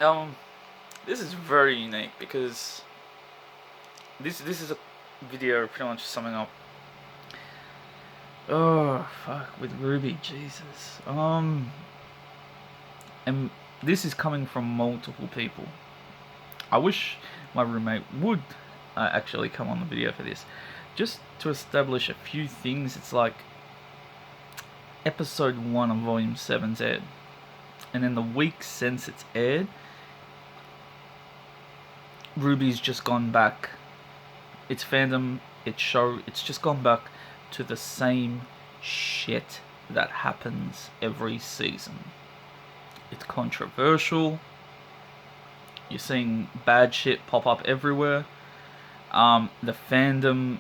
Um, this is very unique because this is a video pretty much summing up. Oh fuck, with Rwby, Jesus. And this is coming from multiple people. I wish my roommate would actually come on the video for this, just to establish a few things. It's like episode 1 of volume 7's aired, and in the week since it's aired, Rwby's just gone back. Its fandom, its show, it's just gone back to the same shit that happens every season. It's controversial. You're seeing bad shit pop up everywhere. The fandom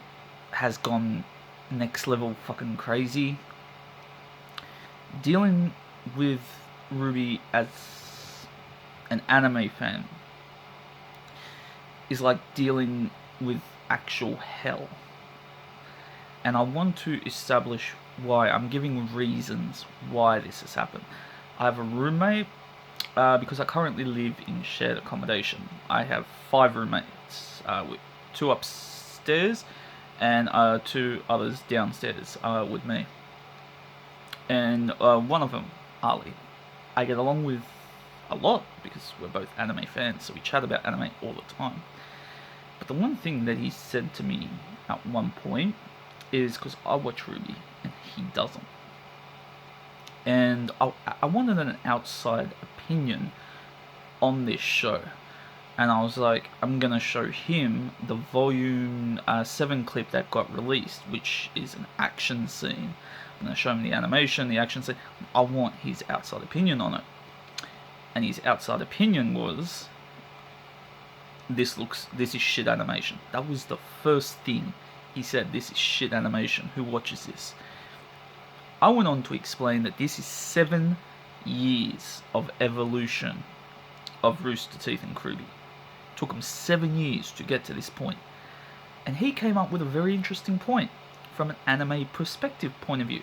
has gone next level fucking crazy. Dealing with Rwby as an anime fan is like dealing with actual hell. And I want to establish why. I'm giving reasons why this has happened. I have a roommate because I currently live in shared accommodation. I have 5 roommates, with 2 upstairs and 2 others downstairs with me. And one of them, Ali, I get along with a lot because we're both anime fans, so we chat about anime all the time. But the one thing that he said to me at one point is, because I watch Rwby and he doesn't, and I wanted an outside opinion on this show, and I was like, I'm gonna show him the volume 7 clip that got released, which is an action scene. I'm gonna show him the animation, the action scene. I want his outside opinion on it, and his outside opinion was, this is shit animation. That was the first thing he said. This is shit animation. Who watches this? I went on to explain that this is 7 years of evolution of Rooster Teeth and Rwby. Took him 7 years to get to this point. And he came up with a very interesting point from an anime perspective point of view.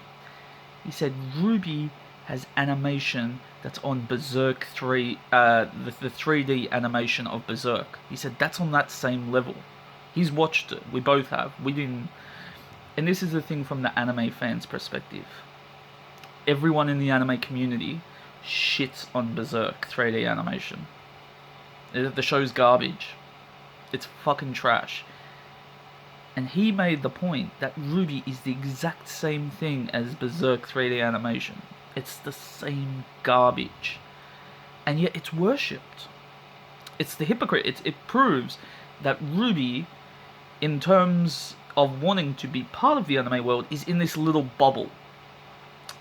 He said Rwby has animation that's on Berserk 3, the 3D animation of Berserk. He said that's on that same level. He's watched it. We both have. We didn't. And this is the thing from the anime fans' perspective. Everyone in the anime community shits on Berserk 3D animation. The show's garbage. It's fucking trash. And he made the point that Rwby is the exact same thing as Berserk 3D animation. It's the same garbage. And yet it's worshipped. It's the hypocrite. It proves that Rwby, in terms of wanting to be part of the anime world, is in this little bubble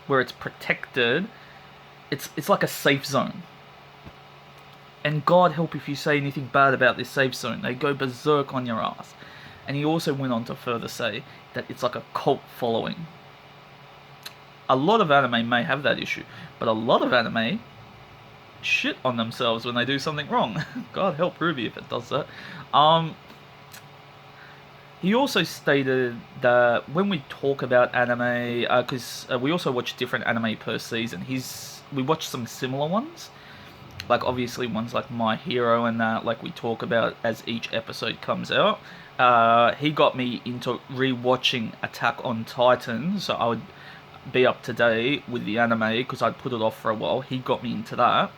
where it's protected. It's like a safe zone. And God help if you say anything bad about this safe zone. They go berserk on your ass. And he also went on to further say that it's like a cult following. A lot of anime may have that issue, but a lot of anime shit on themselves when they do something wrong. God help Rwby if it does that. He also stated that when we talk about anime, because we also watch different anime per season, we watch some similar ones. Like, obviously, ones like My Hero and that, like we talk about as each episode comes out. He got me into rewatching Attack on Titan, so I would be up to date with the anime, because I'd put it off for a while. He got me into that.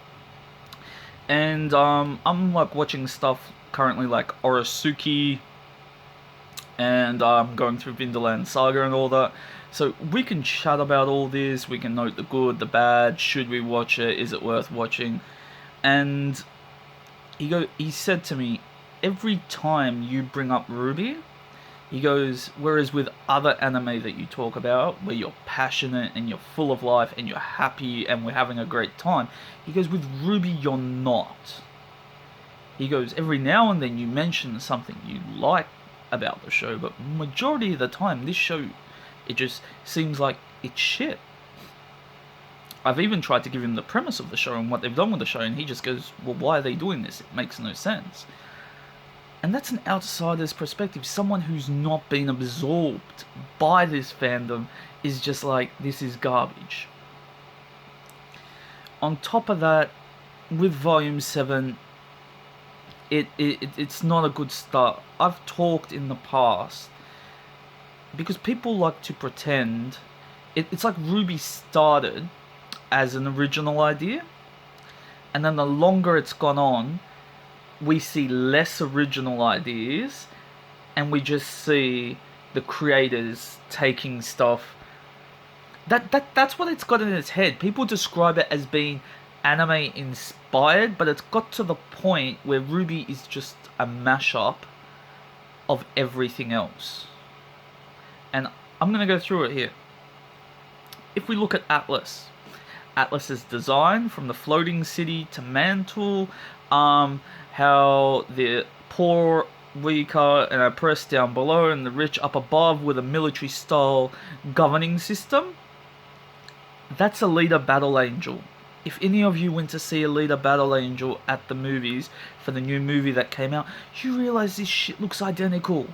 And I'm like watching stuff currently like Orosuki, and I'm going through Vinderland Saga and all that. So we can chat about all this, we can note the good, the bad, should we watch it, is it worth watching? And he said to me, every time you bring up Rwby, he goes, whereas with other anime that you talk about, where you're passionate and you're full of life and you're happy and we're having a great time, he goes, with Rwby you're not. He goes, every now and then you mention something you like about the show, but majority of the time this show, it just seems like it's shit. I've even tried to give him the premise of the show and what they've done with the show, and he just goes, well, why are they doing this? It makes no sense. And that's an outsider's perspective. Someone who's not been absorbed by this fandom is just like, this is garbage. On top of that, with Volume 7, it's not a good start. I've talked in the past, because people like to pretend, it's like Rwby started as an original idea, and then the longer it's gone on, we see less original ideas, and we just see the creators taking stuff. That's what it's got in its head. People describe it as being anime inspired, but it's got to the point where Rwby is just a mashup of everything else. And I'm gonna go through it here. If we look at Atlas's design, from the floating city to mantle, how the poor weaker and oppressed down below and the rich up above with a military style governing system, that's a leader battle angel. If any of you went to see a leader battle angel at the movies for the new movie that came out, you realize this shit looks identical.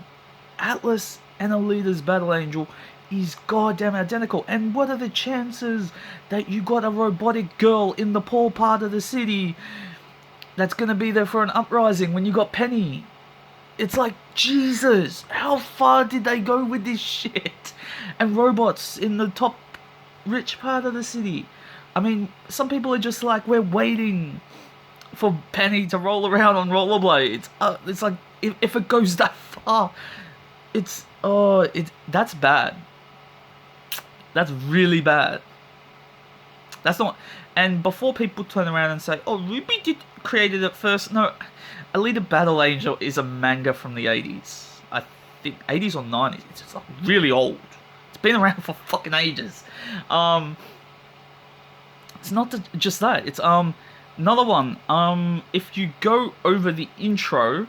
Atlas and a leader's battle angel is goddamn identical. And what are the chances that you got a robotic girl in the poor part of the city that's gonna be there for an uprising when you got Penny? It's like, Jesus, how far did they go with this shit? And robots in the top rich part of the city. I mean, some people are just like, we're waiting for Penny to roll around on rollerblades. It's like, if it goes that far, that's bad. That's really bad. That's not. And before people turn around and say, "Oh, Rwby created it first," no, Alita Battle Angel is a manga from the 80s. I think 80s or 90s. It's just like really old. It's been around for fucking ages. It's not just that. It's another one. If you go over the intro,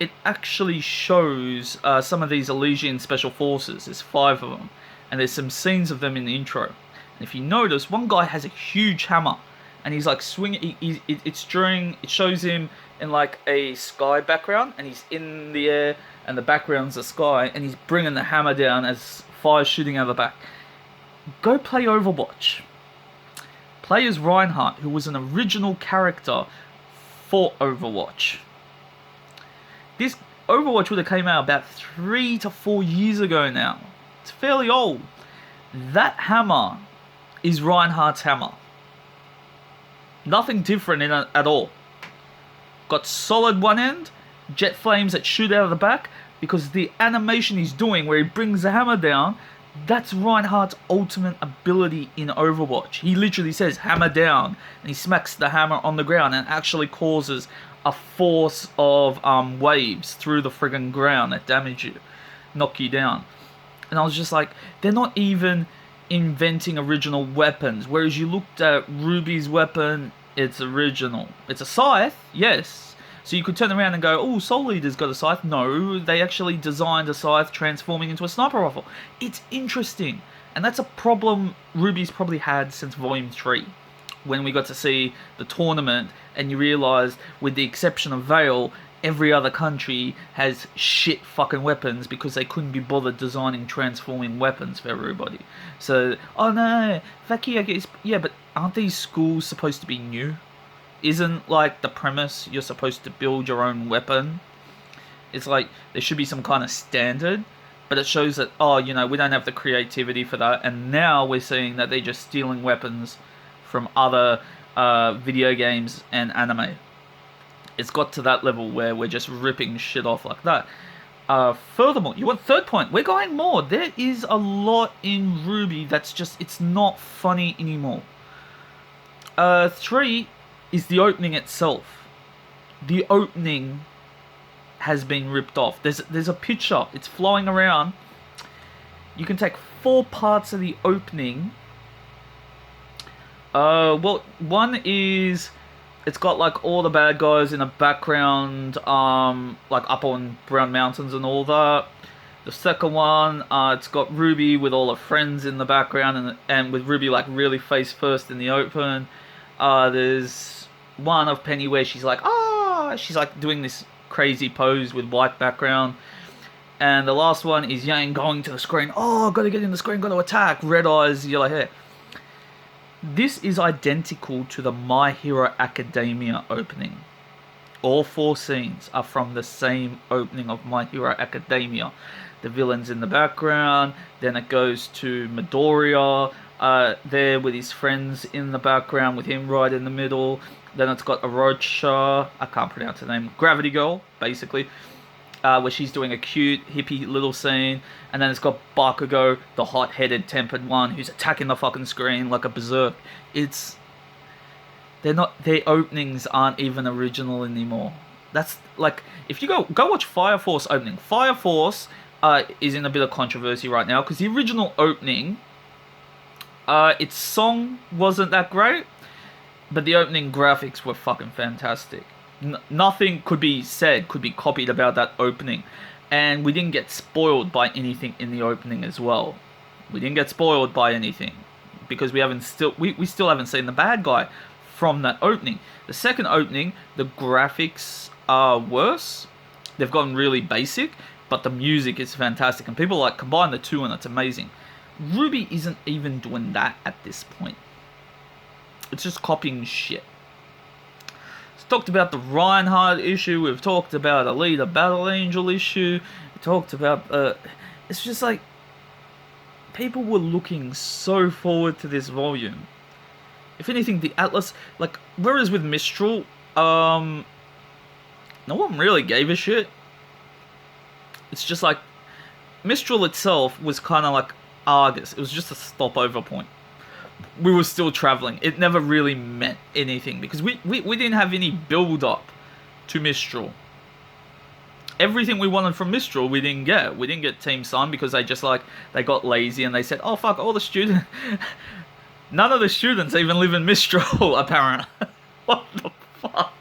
it actually shows some of these Elysian special forces. There's 5 of them, and there's some scenes of them in the intro. And if you notice, one guy has a huge hammer, and he's like swinging. It shows him in like a sky background, and he's in the air, and the background's the sky, and he's bringing the hammer down as fire shooting out of the back. Go play Overwatch. Play as Reinhardt, who was an original character for Overwatch. This Overwatch would have came out about 3 to 4 years ago now. It's fairly old. That hammer is Reinhardt's hammer. Nothing different in it at all. Got solid one end, jet flames that shoot out of the back, because the animation he's doing where he brings the hammer down, that's Reinhardt's ultimate ability in Overwatch. He literally says hammer down, and he smacks the hammer on the ground and actually causes a force of waves through the friggin' ground that damage you, knock you down. And I was just like, they're not even inventing original weapons. Whereas you looked at Rwby's weapon, it's original. It's a scythe, yes. So you could turn around and go, oh, Soul Eater's got a scythe. No, they actually designed a scythe transforming into a sniper rifle. It's interesting. And that's a problem Rwby's probably had since Volume 3. When we got to see the tournament, and you realise, with the exception of Vale, every other country has shit fucking weapons because they couldn't be bothered designing transforming weapons for everybody. So, oh no, Vaki, I guess, yeah, but aren't these schools supposed to be new? Isn't, like, the premise you're supposed to build your own weapon? It's like, there should be some kind of standard, but it shows that, oh, you know, we don't have the creativity for that, and now we're seeing that they're just stealing weapons from other video games and anime. It's got to that level where we're just ripping shit off like that. Furthermore, you want third point? We're going more. There is a lot in Rwby that's just, it's not funny anymore. 3 is the opening itself. The opening has been ripped off. There's a picture. It's flowing around. You can take 4 parts of the opening. Well, one is, it's got like all the bad guys in the background, like up on Brown Mountains and all that. The second one, it's got Rwby with all her friends in the background, and with Rwby like really face first in the open. There's one of Penny where she's like, she's like doing this crazy pose with white background. And the last one is Yang going to the screen. Oh, gotta get in the screen, gotta attack. Red eyes, yellow hair. This is identical to the My Hero Academia opening. All 4 scenes are from the same opening of My Hero Academia. The villain's in the background, then it goes to Midoriya, there with his friends in the background, with him right in the middle. Then it's got Orochi, I can't pronounce her name, Gravity Girl, basically, where she's doing a cute, hippie little scene. And then it's got Bakugo, the hot-headed, tempered one, who's attacking the fucking screen like a berserk. Their openings aren't even original anymore. That's like, if you go watch Fire Force opening. Fire Force is in a bit of controversy right now because the original opening, its song wasn't that great, but the opening graphics were fucking fantastic. Nothing could be copied about that opening, and we didn't get spoiled by anything in the opening as well. We didn't get spoiled by anything because we still haven't seen the bad guy from that opening. The second opening, the graphics are worse. They've gotten really basic, but the music is fantastic, and people like combine the two, and it's amazing. Rwby isn't even doing that at this point. It's just copying shit. We've talked about the Reinhardt issue. We've talked about Alita Battle Angel issue. We talked about it's just like people were looking so forward to this volume. If anything, the Atlas, like, whereas with Mistral, no one really gave a shit. It's just like Mistral itself was kind of like Argus. It was just a stopover point. We were still traveling. It never really meant anything because we didn't have any build up to Mistral. Everything we wanted from Mistral, we didn't get. We didn't get Team Sun because they got lazy and they said, oh fuck, all the students. None of the students even live in Mistral, apparently. What the fuck?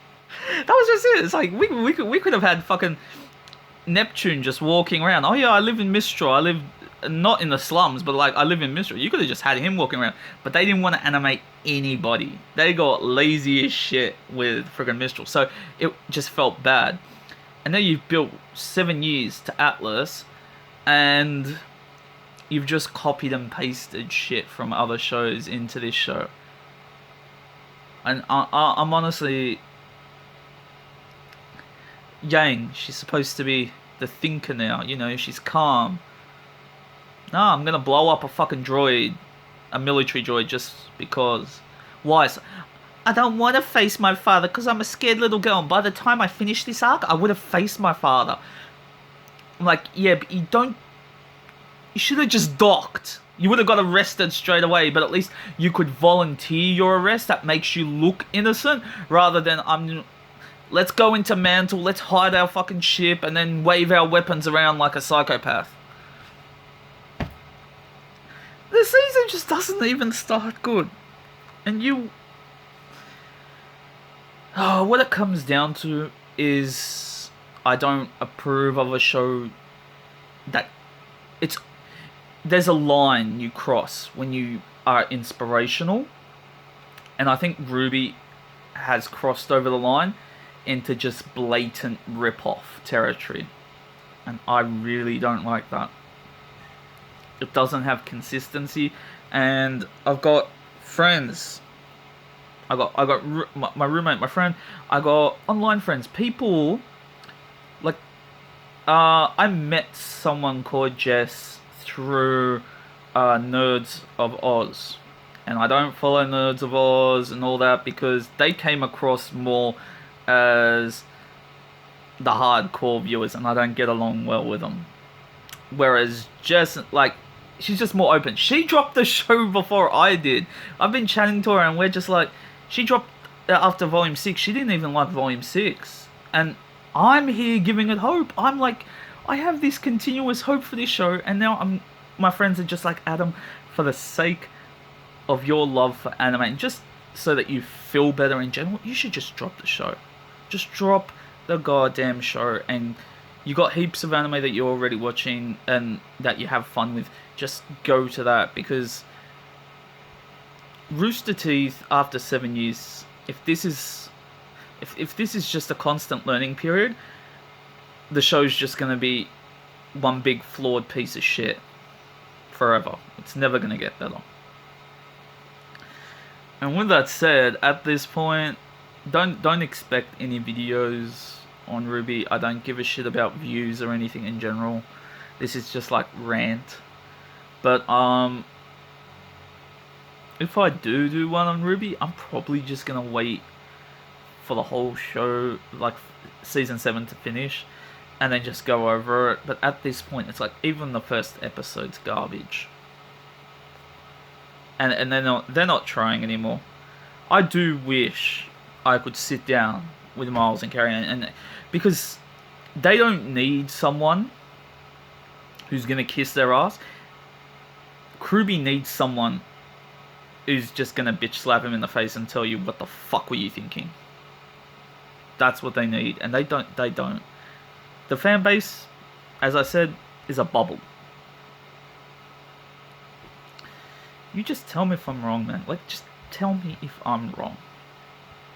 That was just it. It's like, we could have had fucking Neptune just walking around. Oh yeah, I live in Mistral. I live not in the slums, but like I live in Mistral. You could have just had him walking around. But they didn't want to animate anybody. They got lazy as shit with friggin' Mistral. So it just felt bad. And now you've built 7 years to Atlas, and you've just copied and pasted shit from other shows into this show. And I'm honestly... Yang, she's supposed to be the thinker now, you know, she's calm. No, I'm gonna blow up a fucking droid, a military droid, just because. Why? I don't want to face my father because I'm a scared little girl, and by the time I finish this arc, I would have faced my father. I'm like, yeah, but you should have just docked. You would have got arrested straight away, but at least you could volunteer your arrest. That makes you look innocent, rather than let's go into Mantle, let's hide our fucking ship, and then wave our weapons around like a psychopath. The season just doesn't even start good. And what it comes down to is I don't approve of a show that there's a line you cross when you are inspirational, and I think Rwby has crossed over the line into just blatant rip-off territory, and I really don't like that. It doesn't have consistency, and I've got friends. I got my roommate, my friend. I got online friends. People like I met someone called Jess through Nerds of Oz, and I don't follow Nerds of Oz and all that because they came across more as the hardcore viewers, and I don't get along well with them. Whereas Jess, like, she's just more open. She dropped the show before I did. I've been chatting to her, and we're just like, she dropped after Volume 6. She didn't even like Volume 6. And I'm here giving it hope. I'm like, I have this continuous hope for this show, and now my friends are just like, Adam, for the sake of your love for anime, and just so that you feel better in general, you should just drop the show. Just drop the goddamn show, and you got heaps of anime that you're already watching and that you have fun with. Just go to that, because Rooster Teeth, after 7 years, if this is just a constant learning period, the show's just going to be one big flawed piece of shit forever. It's never going to get better. And with that said, at this point, don't expect any videos on Rwby. I don't give a shit about views or anything in general. This is just like rant. But if I do one on Rwby, I'm probably just gonna wait for the whole show, like season 7 to finish, and then just go over it. But at this point, it's like even the first episode's garbage, and they're not trying anymore. I do wish I could sit down with Miles and Carrie, and because they don't need someone who's gonna kiss their ass. Rwby needs someone who's just gonna bitch slap him in the face and tell you what the fuck were you thinking. That's what they need, and they don't. The fan base, as I said, is a bubble. You just tell me if I'm wrong, man. Like, just tell me if I'm wrong.